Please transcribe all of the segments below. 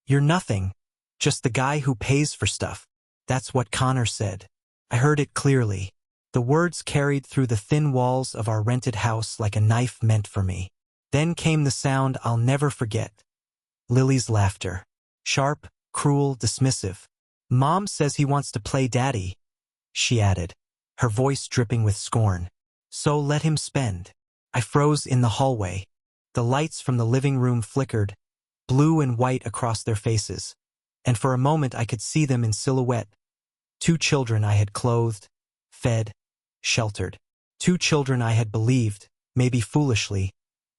"You're nothing. Just the guy who pays for stuff." That's what Connor said. I heard it clearly. The words carried through the thin walls of our rented house like a knife meant for me. Then came the sound I'll never forget. Lily's laughter. Sharp, cruel, dismissive. "Mom says he wants to play daddy," she added, her voice dripping with scorn. "So let him spend." I froze in the hallway. The lights from the living room flickered, blue and white across their faces, and for a moment I could see them in silhouette. 2 children I had clothed, fed, sheltered. 2 children I had believed, maybe foolishly,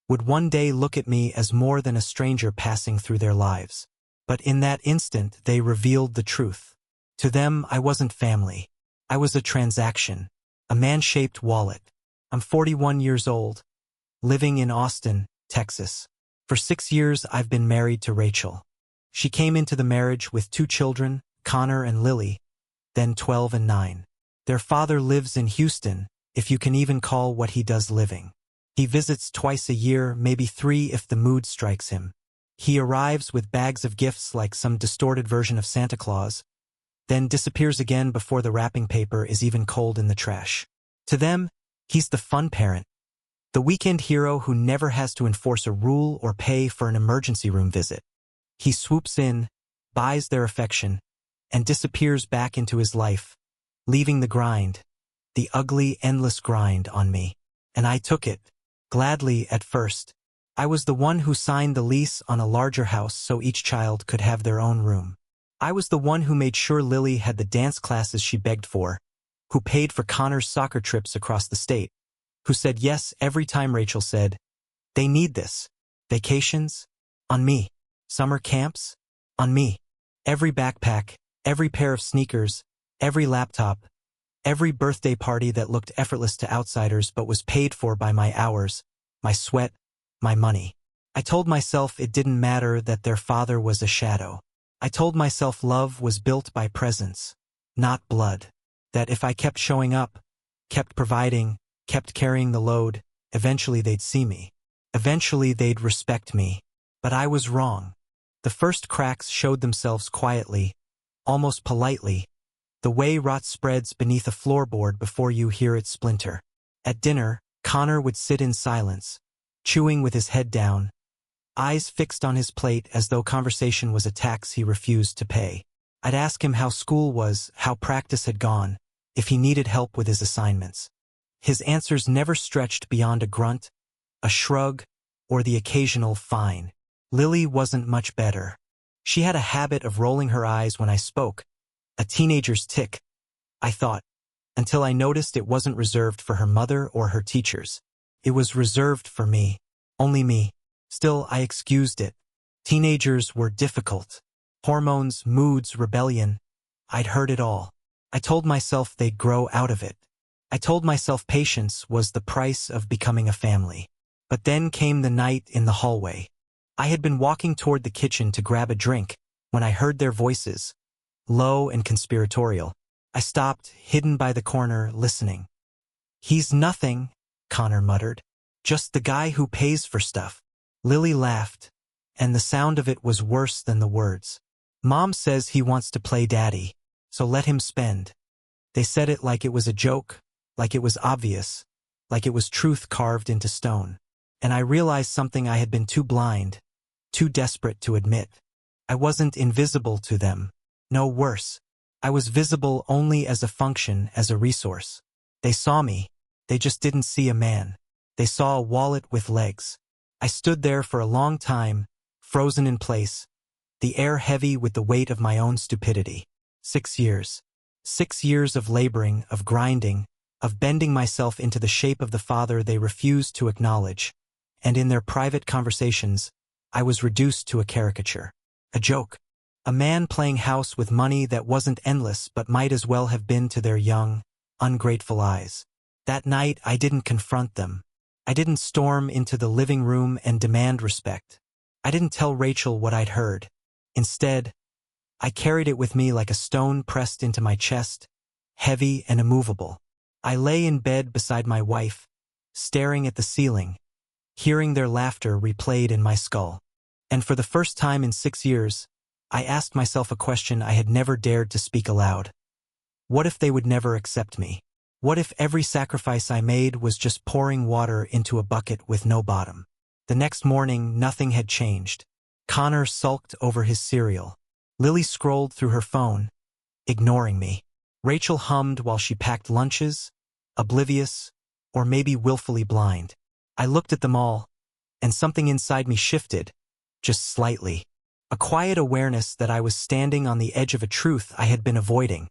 would one day look at me as more than a stranger passing through their lives. But in that instant they revealed the truth. To them I wasn't family. I was a transaction, a man-shaped wallet. I'm 41 years old, living in Austin, Texas. For 6 years I've been married to Rachel. She came into the marriage with 2 children, Connor and Lily, then 12 and 9. Their father lives in Houston, if you can even call what he does living. He visits twice a year, maybe 3 if the mood strikes him. He arrives with bags of gifts like some distorted version of Santa Claus, then disappears again before the wrapping paper is even cold in the trash. To them, he's the fun parent, the weekend hero who never has to enforce a rule or pay for an emergency room visit. He swoops in, buys their affection, and disappears back into his life, leaving the grind, the ugly, endless grind on me. And I took it, gladly at first. I was the one who signed the lease on a larger house so each child could have their own room. I was the one who made sure Lily had the dance classes she begged for, who paid for Connor's soccer trips across the state, who said yes every time Rachel said, "They need this." Vacations? On me. Summer camps? On me. Every backpack, every pair of sneakers, every laptop, every birthday party that looked effortless to outsiders but was paid for by my hours, my sweat, my money. I told myself it didn't matter that their father was a shadow. I told myself love was built by presence, not blood. That if I kept showing up, kept providing, kept carrying the load, eventually they'd see me. Eventually they'd respect me. But I was wrong. The first cracks showed themselves quietly, almost politely, the way rot spreads beneath a floorboard before you hear it splinter. At dinner, Connor would sit in silence, chewing with his head down, eyes fixed on his plate as though conversation was a tax he refused to pay. I'd ask him how school was, how practice had gone, if he needed help with his assignments. His answers never stretched beyond a grunt, a shrug, or the occasional fine. Lily wasn't much better. She had a habit of rolling her eyes when I spoke, a teenager's tic, I thought, until I noticed it wasn't reserved for her mother or her teachers. It was reserved for me, only me. Still, I excused it. Teenagers were difficult. Hormones, moods, rebellion. I'd heard it all. I told myself they'd grow out of it. I told myself patience was the price of becoming a family. But then came the night in the hallway. I had been walking toward the kitchen to grab a drink when I heard their voices, low and conspiratorial. I stopped, hidden by the corner, listening. "He's nothing," Connor muttered. "Just the guy who pays for stuff." Lily laughed, and the sound of it was worse than the words. "Mom says he wants to play daddy, so let him spend." They said it like it was a joke, like it was obvious, like it was truth carved into stone. And I realized something I had been too blind, too desperate to admit. I wasn't invisible to them. No, worse. I was visible only as a function, as a resource. They saw me. They just didn't see a man. They saw a wallet with legs. I stood there for a long time, frozen in place, the air heavy with the weight of my own stupidity. 6 years. 6 years of laboring, of grinding, of bending myself into the shape of the father they refused to acknowledge. And in their private conversations, I was reduced to a caricature. A joke. A man playing house with money that wasn't endless but might as well have been to their young, ungrateful eyes. That night I didn't confront them. I didn't storm into the living room and demand respect. I didn't tell Rachel what I'd heard. Instead, I carried it with me like a stone pressed into my chest, heavy and immovable. I lay in bed beside my wife, staring at the ceiling, hearing their laughter replayed in my skull. And for the first time in 6 years, I asked myself a question I had never dared to speak aloud. What if they would never accept me? What if every sacrifice I made was just pouring water into a bucket with no bottom? The next morning, nothing had changed. Connor sulked over his cereal. Lily scrolled through her phone, ignoring me. Rachel hummed while she packed lunches, oblivious, or maybe willfully blind. I looked at them all, and something inside me shifted, just slightly. A quiet awareness that I was standing on the edge of a truth I had been avoiding.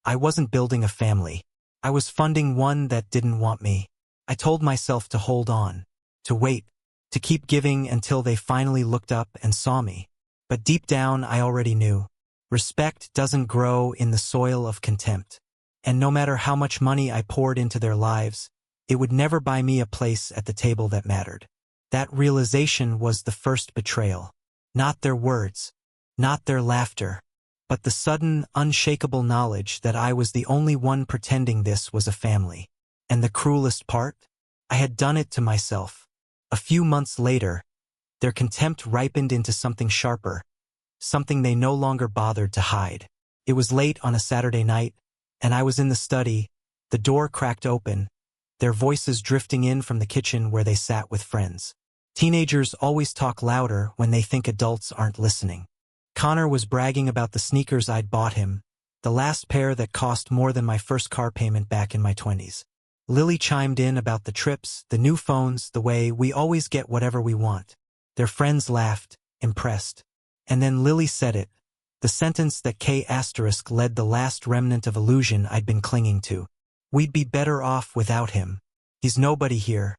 I wasn't building a family. I was funding one that didn't want me. I told myself to hold on, to wait, to keep giving until they finally looked up and saw me. But deep down, I already knew. Respect doesn't grow in the soil of contempt. And no matter how much money I poured into their lives, it would never buy me a place at the table that mattered. That realization was the first betrayal. Not their words, not their laughter, but the sudden, unshakable knowledge that I was the only one pretending this was a family. And the cruelest part? I had done it to myself. A few months later, their contempt ripened into something sharper, something they no longer bothered to hide. It was late on a Saturday night, and I was in the study, the door cracked open, their voices drifting in from the kitchen where they sat with friends. Teenagers always talk louder when they think adults aren't listening. Connor was bragging about the sneakers I'd bought him, the last pair that cost more than my first car payment back in my 20s. Lily chimed in about the trips, the new phones, the way we always get whatever we want. Their friends laughed, impressed. And then Lily said it, the sentence that K** led the last remnant of illusion I'd been clinging to. We'd be better off without him. He's nobody here.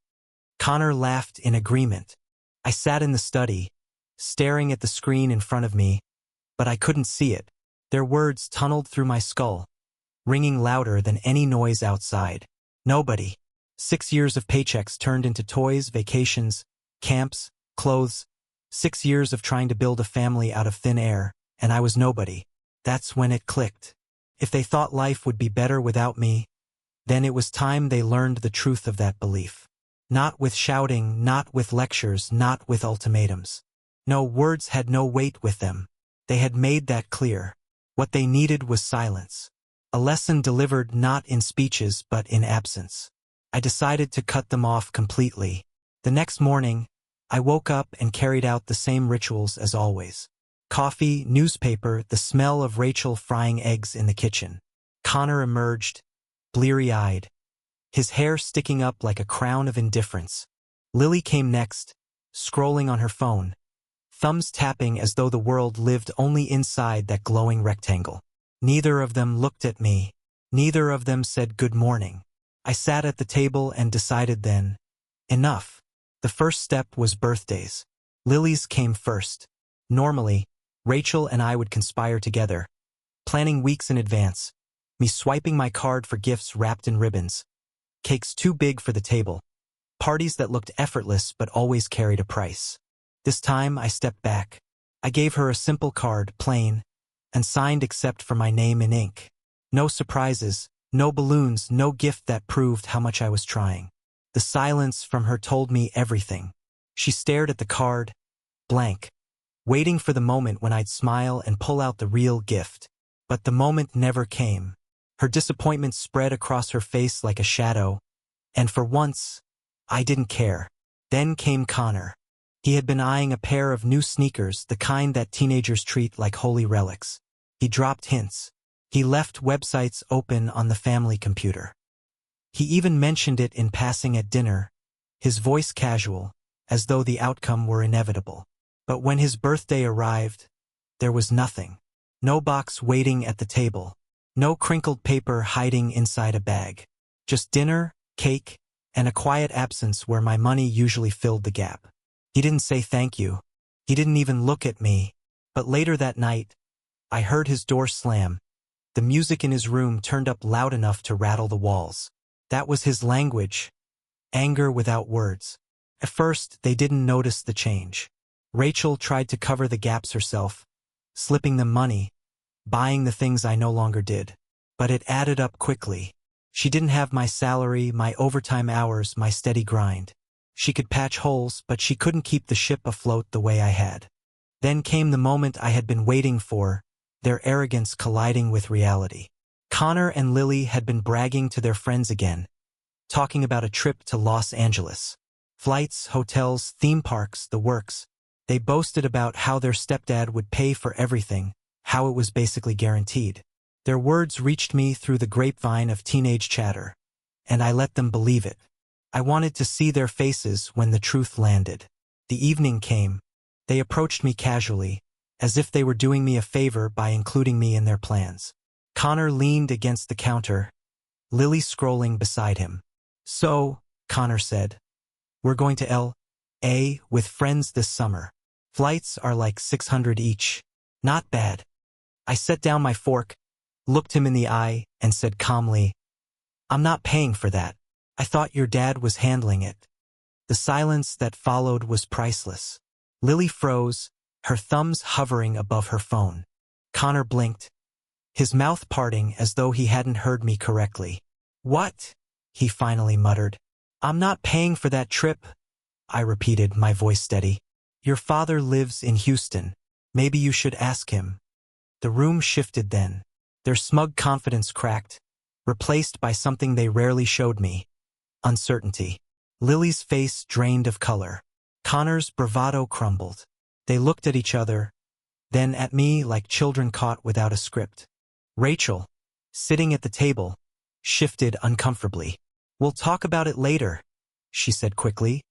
Connor laughed in agreement. I sat in the study, staring at the screen in front of me, but I couldn't see it. Their words tunneled through my skull, ringing louder than any noise outside. Nobody. 6 years of paychecks turned into toys, vacations, camps, clothes. 6 years of trying to build a family out of thin air, and I was nobody. That's when it clicked. If they thought life would be better without me, then it was time they learned the truth of that belief. Not with shouting, not with lectures, not with ultimatums. No, words had no weight with them. They had made that clear. What they needed was silence. A lesson delivered not in speeches but in absence. I decided to cut them off completely. The next morning, I woke up and carried out the same rituals as always. Coffee, newspaper, the smell of Rachel frying eggs in the kitchen. Connor emerged, bleary-eyed, his hair sticking up like a crown of indifference. Lily came next, scrolling on her phone, thumbs tapping as though the world lived only inside that glowing rectangle. Neither of them looked at me. Neither of them said good morning. I sat at the table and decided then, enough. The first step was birthdays. Lily's came first. Normally, Rachel and I would conspire together, planning weeks in advance, me swiping my card for gifts wrapped in ribbons, cakes too big for the table, parties that looked effortless but always carried a price. This time I stepped back. I gave her a simple card, plain, and signed except for my name in ink. No surprises, no balloons, no gift that proved how much I was trying. The silence from her told me everything. She stared at the card, blank, waiting for the moment when I'd smile and pull out the real gift. But the moment never came. Her disappointment spread across her face like a shadow, and for once, I didn't care. Then came Connor. He had been eyeing a pair of new sneakers, the kind that teenagers treat like holy relics. He dropped hints. He left websites open on the family computer. He even mentioned it in passing at dinner, his voice casual, as though the outcome were inevitable. But when his birthday arrived, there was nothing. No box waiting at the table. No crinkled paper hiding inside a bag. Just dinner, cake, and a quiet absence where my money usually filled the gap. He didn't say thank you. He didn't even look at me. But later that night, I heard his door slam. The music in his room turned up loud enough to rattle the walls. That was his language. Anger without words. At first, they didn't notice the change. Rachel tried to cover the gaps herself, slipping them money, buying the things I no longer did. But it added up quickly. She didn't have my salary, my overtime hours, my steady grind. She could patch holes, but she couldn't keep the ship afloat the way I had. Then came the moment I had been waiting for, their arrogance colliding with reality. Connor and Lily had been bragging to their friends again, talking about a trip to Los Angeles. Flights, hotels, theme parks, the works. They boasted about how their stepdad would pay for everything, how it was basically guaranteed. Their words reached me through the grapevine of teenage chatter, and I let them believe it. I wanted to see their faces when the truth landed. The evening came. They approached me casually, as if they were doing me a favor by including me in their plans. Connor leaned against the counter, Lily scrolling beside him. "So," Connor said, "we're going to L.A. with friends this summer. Flights are like $600 each. Not bad." I set down my fork, looked him in the eye, and said calmly, "I'm not paying for that. I thought your dad was handling it." The silence that followed was priceless. Lily froze, her thumbs hovering above her phone. Connor blinked, his mouth parting as though he hadn't heard me correctly. "What?" he finally muttered. "I'm not paying for that trip," I repeated, my voice steady. "Your father lives in Houston. Maybe you should ask him." The room shifted then. Their smug confidence cracked, replaced by something they rarely showed me: uncertainty. Lily's face drained of color. Connor's bravado crumbled. They looked at each other, then at me like children caught without a script. Rachel, sitting at the table, shifted uncomfortably. "We'll talk about it later," she said quickly,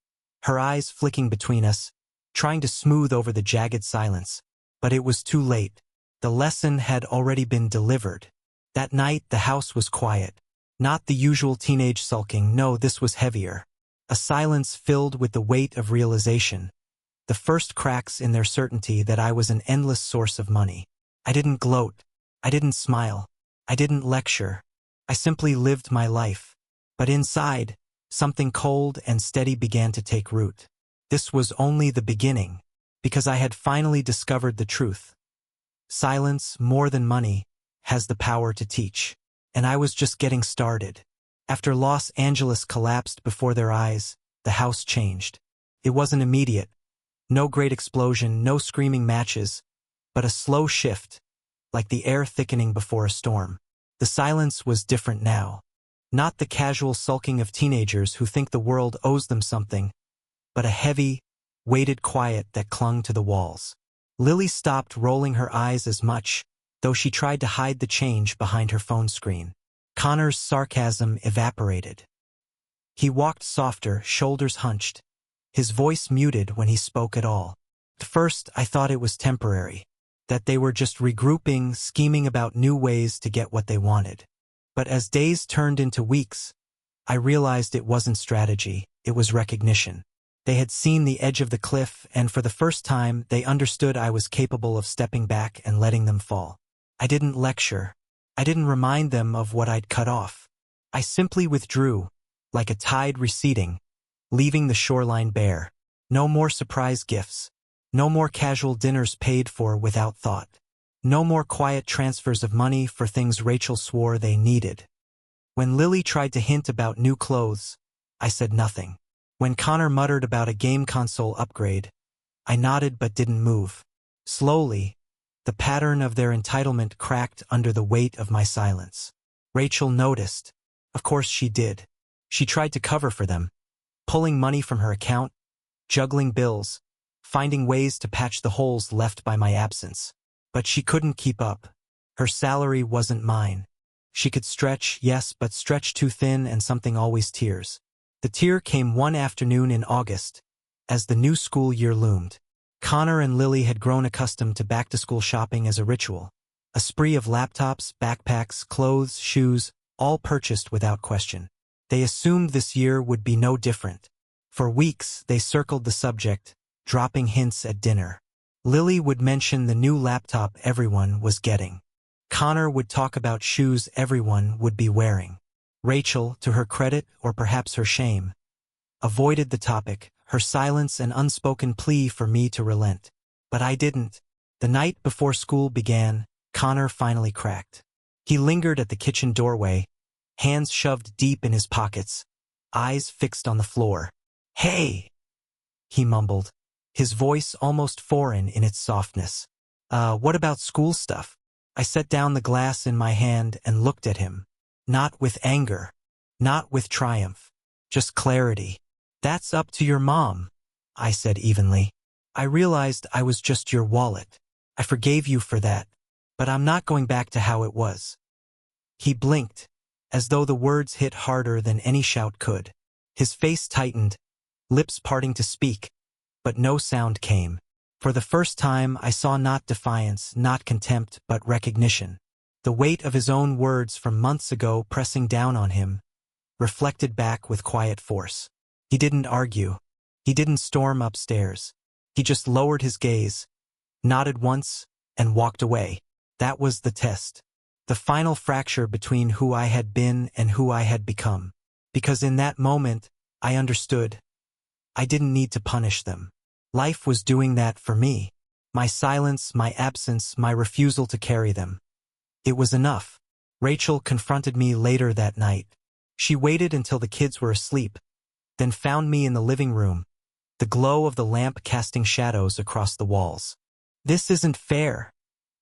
her eyes flicking between us, trying to smooth over the jagged silence. But it was too late. The lesson had already been delivered. That night the house was quiet. Not the usual teenage sulking, no, this was heavier. A silence filled with the weight of realization. The first cracks in their certainty that I was an endless source of money. I didn't gloat. I didn't smile. I didn't lecture. I simply lived my life. But inside, something cold and steady began to take root. This was only the beginning, because I had finally discovered the truth. Silence, more than money, has the power to teach. And I was just getting started. After Los Angeles collapsed before their eyes, the house changed. It wasn't immediate. No great explosion, no screaming matches, but a slow shift, like the air thickening before a storm. The silence was different now. Not the casual sulking of teenagers who think the world owes them something, but a heavy, weighted quiet that clung to the walls. Lily stopped rolling her eyes as much, though she tried to hide the change behind her phone screen. Connor's sarcasm evaporated. He walked softer, shoulders hunched, his voice muted when he spoke at all. At first, I thought it was temporary, that they were just regrouping, scheming about new ways to get what they wanted. But as days turned into weeks, I realized it wasn't strategy, it was recognition. They had seen the edge of the cliff, and for the first time, they understood I was capable of stepping back and letting them fall. I didn't lecture. I didn't remind them of what I'd cut off. I simply withdrew, like a tide receding, leaving the shoreline bare. No more surprise gifts. No more casual dinners paid for without thought. No more quiet transfers of money for things Rachel swore they needed. When Lily tried to hint about new clothes, I said nothing. When Connor muttered about a game console upgrade, I nodded but didn't move. Slowly, the pattern of their entitlement cracked under the weight of my silence. Rachel noticed. Of course she did. She tried to cover for them, pulling money from her account, juggling bills, finding ways to patch the holes left by my absence. But she couldn't keep up. Her salary wasn't mine. She could stretch, yes, but stretch too thin, and something always tears. The tear came one afternoon in August, as the new school year loomed. Connor and Lily had grown accustomed to back-to-school shopping as a ritual. A spree of laptops, backpacks, clothes, shoes, all purchased without question. They assumed this year would be no different. For weeks, they circled the subject, dropping hints at dinner. Lily would mention the new laptop everyone was getting. Connor would talk about shoes everyone would be wearing. Rachel, to her credit or perhaps her shame, avoided the topic, her silence an unspoken plea for me to relent. But I didn't. The night before school began, Connor finally cracked. He lingered at the kitchen doorway, hands shoved deep in his pockets, eyes fixed on the floor. "Hey," he mumbled. his voice almost foreign in its softness. What about school stuff? I set down the glass in my hand and looked at him. Not with anger. Not with triumph. Just clarity. That's up to your mom, I said evenly. I realized I was just your wallet. I forgave you for that, but I'm not going back to how it was. He blinked, as though the words hit harder than any shout could. His face tightened, lips parting to speak, but no sound came. For the first time, I saw not defiance, not contempt, but recognition. The weight of his own words from months ago pressing down on him, reflected back with quiet force. He didn't argue. He didn't storm upstairs. He just lowered his gaze, nodded once, and walked away. That was the test. The final fracture between who I had been and who I had become. Because in that moment, I understood. I didn't need to punish them. Life was doing that for me. My silence, my absence, my refusal to carry them. It was enough. Rachel confronted me later that night. She waited until the kids were asleep, then found me in the living room, the glow of the lamp casting shadows across the walls. "This isn't fair,"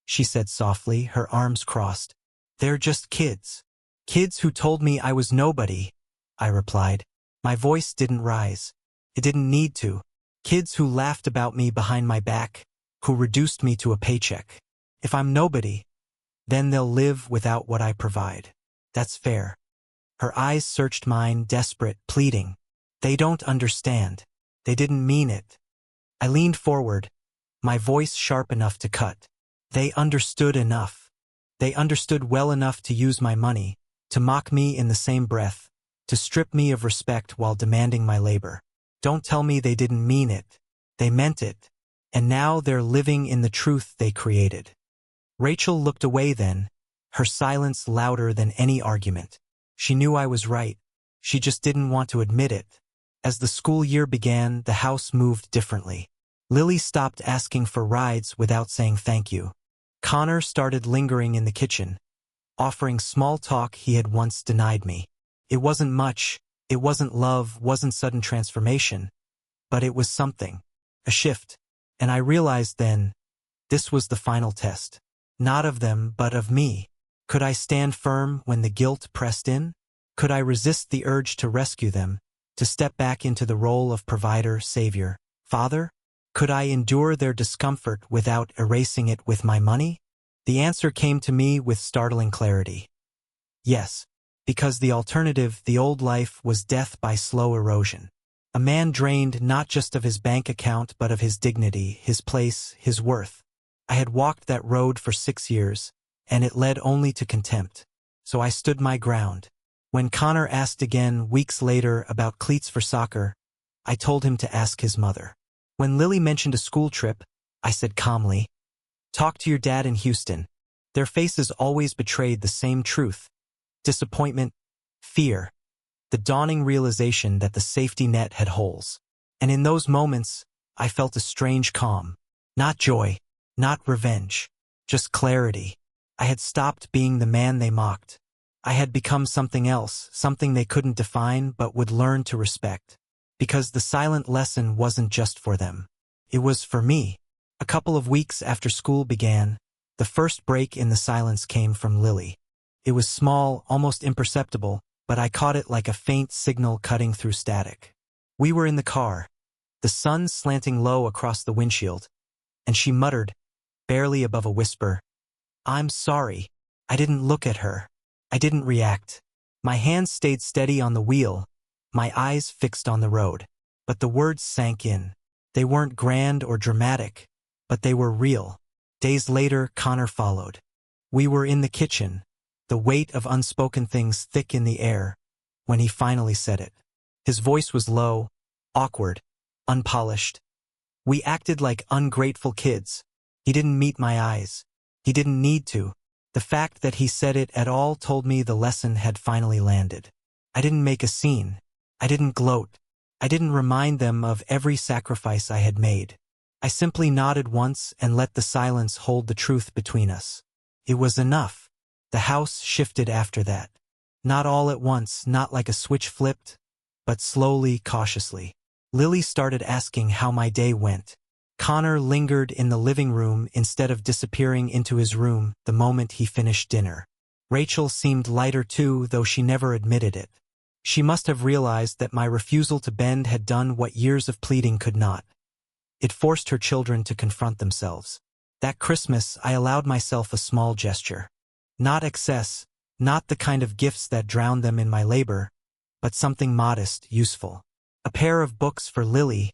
she said softly, her arms crossed. "They're just kids. Kids who told me I was nobody," I replied. My voice didn't rise. It didn't need to. Kids who laughed about me behind my back, who reduced me to a paycheck. If I'm nobody, then they'll live without what I provide. That's fair. Her eyes searched mine, desperate, pleading. They don't understand. They didn't mean it. I leaned forward, my voice sharp enough to cut. They understood enough. They understood well enough to use my money, to mock me in the same breath, to strip me of respect while demanding my labor. Don't tell me they didn't mean it. They meant it. And now they're living in the truth they created. Rachel looked away then, her silence louder than any argument. She knew I was right. She just didn't want to admit it. As the school year began, the house moved differently. Lily stopped asking for rides without saying thank you. Connor started lingering in the kitchen, offering small talk he had once denied me. It wasn't much, it wasn't love, wasn't sudden transformation, but it was something, a shift. And I realized then, this was the final test. Not of them, but of me. Could I stand firm when the guilt pressed in? Could I resist the urge to rescue them, to step back into the role of provider, savior, father? Could I endure their discomfort without erasing it with my money? The answer came to me with startling clarity. Yes, because the alternative, the old life, was death by slow erosion. A man drained not just of his bank account but of his dignity, his place, his worth. I had walked that road for 6 years, and it led only to contempt. So I stood my ground. When Connor asked again weeks later about cleats for soccer, I told him to ask his mother. When Lily mentioned a school trip, I said calmly, "Talk to your dad in Houston." Their faces always betrayed the same truth. Disappointment, fear, the dawning realization that the safety net had holes. And in those moments, I felt a strange calm. Not joy, not revenge, just clarity. I had stopped being the man they mocked. I had become something else, something they couldn't define but would learn to respect. Because the silent lesson wasn't just for them. It was for me. A couple of weeks after school began, the first break in the silence came from Lily. It was small, almost imperceptible, but I caught it like a faint signal cutting through static. We were in the car, the sun slanting low across the windshield, and she muttered, barely above a whisper, "I'm sorry." I didn't look at her. I didn't react. My hands stayed steady on the wheel, my eyes fixed on the road. But the words sank in. They weren't grand or dramatic, but they were real. Days later, Connor followed. We were in the kitchen, the weight of unspoken things thick in the air, when he finally said it. His voice was low, awkward, unpolished. We acted like ungrateful kids. He didn't meet my eyes. He didn't need to. The fact that he said it at all told me the lesson had finally landed. I didn't make a scene. I didn't gloat. I didn't remind them of every sacrifice I had made. I simply nodded once and let the silence hold the truth between us. It was enough. The house shifted after that. Not all at once, not like a switch flipped, but slowly, cautiously. Lily started asking how my day went. Connor lingered in the living room instead of disappearing into his room the moment he finished dinner. Rachel seemed lighter too, though she never admitted it. She must have realized that my refusal to bend had done what years of pleading could not. It forced her children to confront themselves. That Christmas, I allowed myself a small gesture. Not excess, not the kind of gifts that drowned them in my labor, but something modest, useful. A pair of books for Lily,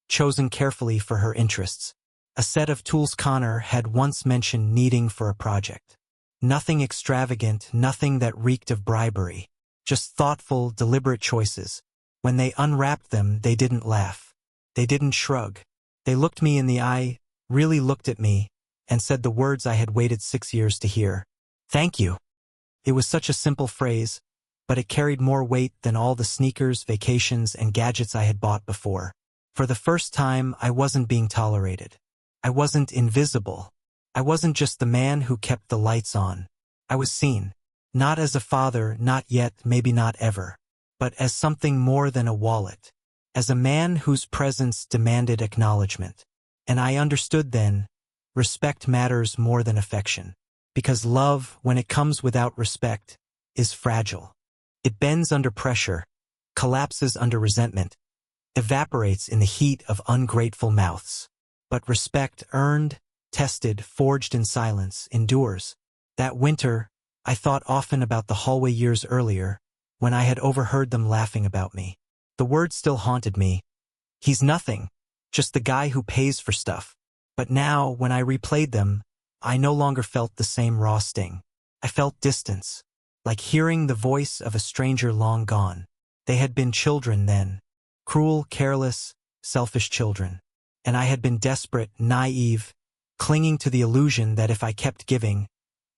chosen carefully for her interests. A set of tools Connor had once mentioned needing for a project. Nothing extravagant, nothing that reeked of bribery. Just thoughtful, deliberate choices. When they unwrapped them, they didn't laugh. They didn't shrug. They looked me in the eye, really looked at me, and said the words I had waited 6 years to hear. Thank you. It was such a simple phrase, but it carried more weight than all the sneakers, vacations, and gadgets I had bought before. For the first time, I wasn't being tolerated. I wasn't invisible. I wasn't just the man who kept the lights on. I was seen. Not as a father, not yet, maybe not ever. But as something more than a wallet. As a man whose presence demanded acknowledgement. And I understood then, respect matters more than affection. Because love, when it comes without respect, is fragile. It bends under pressure, collapses under resentment, evaporates in the heat of ungrateful mouths. But respect, earned, tested, forged in silence, endures. That winter, I thought often about the hallway years earlier, when I had overheard them laughing about me. The words still haunted me. He's nothing, just the guy who pays for stuff. But now, when I replayed them, I no longer felt the same raw sting. I felt distance, like hearing the voice of a stranger long gone. They had been children then. Cruel, careless, selfish children. And I had been desperate, naive, clinging to the illusion that if I kept giving,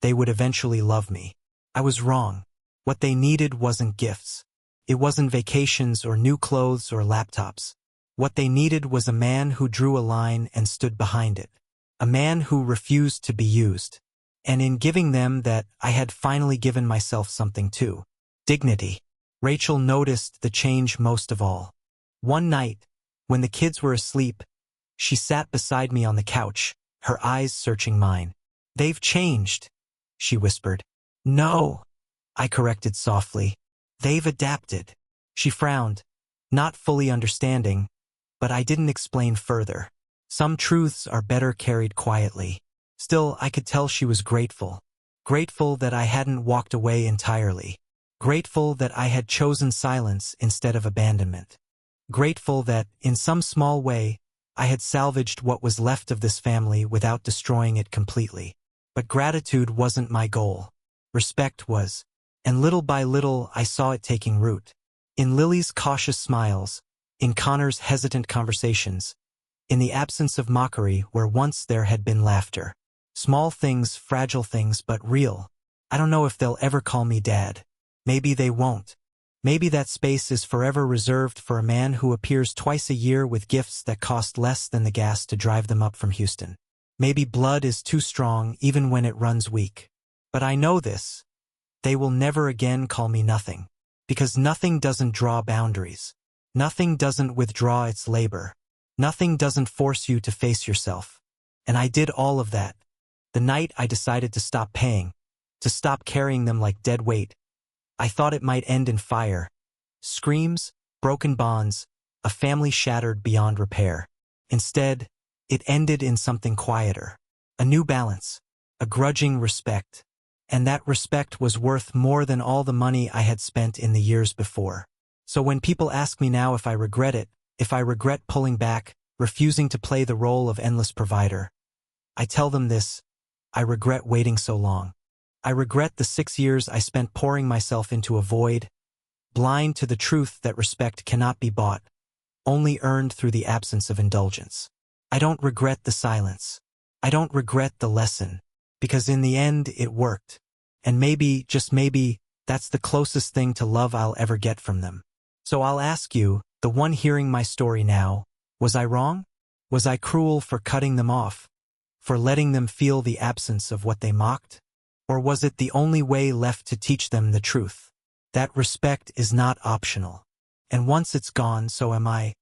they would eventually love me. I was wrong. What they needed wasn't gifts. It wasn't vacations or new clothes or laptops. What they needed was a man who drew a line and stood behind it. A man who refused to be used. And in giving them that, I had finally given myself something too. Dignity. Rachel noticed the change most of all. One night, when the kids were asleep, she sat beside me on the couch, her eyes searching mine. They've changed, she whispered. No, I corrected softly. They've adapted. She frowned, not fully understanding, but I didn't explain further. Some truths are better carried quietly. Still, I could tell she was grateful. Grateful that I hadn't walked away entirely. Grateful that I had chosen silence instead of abandonment. Grateful that, in some small way, I had salvaged what was left of this family without destroying it completely. But gratitude wasn't my goal. Respect was. And little by little, I saw it taking root. In Lily's cautious smiles, in Connor's hesitant conversations, in the absence of mockery where once there had been laughter. Small things, fragile things, but real. I don't know if they'll ever call me Dad. Maybe they won't. Maybe that space is forever reserved for a man who appears twice a year with gifts that cost less than the gas to drive them up from Houston. Maybe blood is too strong even when it runs weak. But I know this. They will never again call me nothing. Because nothing doesn't draw boundaries. Nothing doesn't withdraw its labor. Nothing doesn't force you to face yourself. And I did all of that. The night I decided to stop paying, to stop carrying them like dead weight, I thought it might end in fire. Screams, broken bonds, a family shattered beyond repair. Instead, it ended in something quieter. A new balance, a grudging respect. And that respect was worth more than all the money I had spent in the years before. So when people ask me now if I regret it, if I regret pulling back, refusing to play the role of endless provider, I tell them this: I regret waiting so long. I regret the 6 years I spent pouring myself into a void, blind to the truth that respect cannot be bought, only earned through the absence of indulgence. I don't regret the silence. I don't regret the lesson, because in the end it worked. And maybe, just maybe, that's the closest thing to love I'll ever get from them. So I'll ask you, the one hearing my story now, was I wrong? Was I cruel for cutting them off? For letting them feel the absence of what they mocked? Or was it the only way left to teach them the truth? That respect is not optional. And once it's gone, so am I.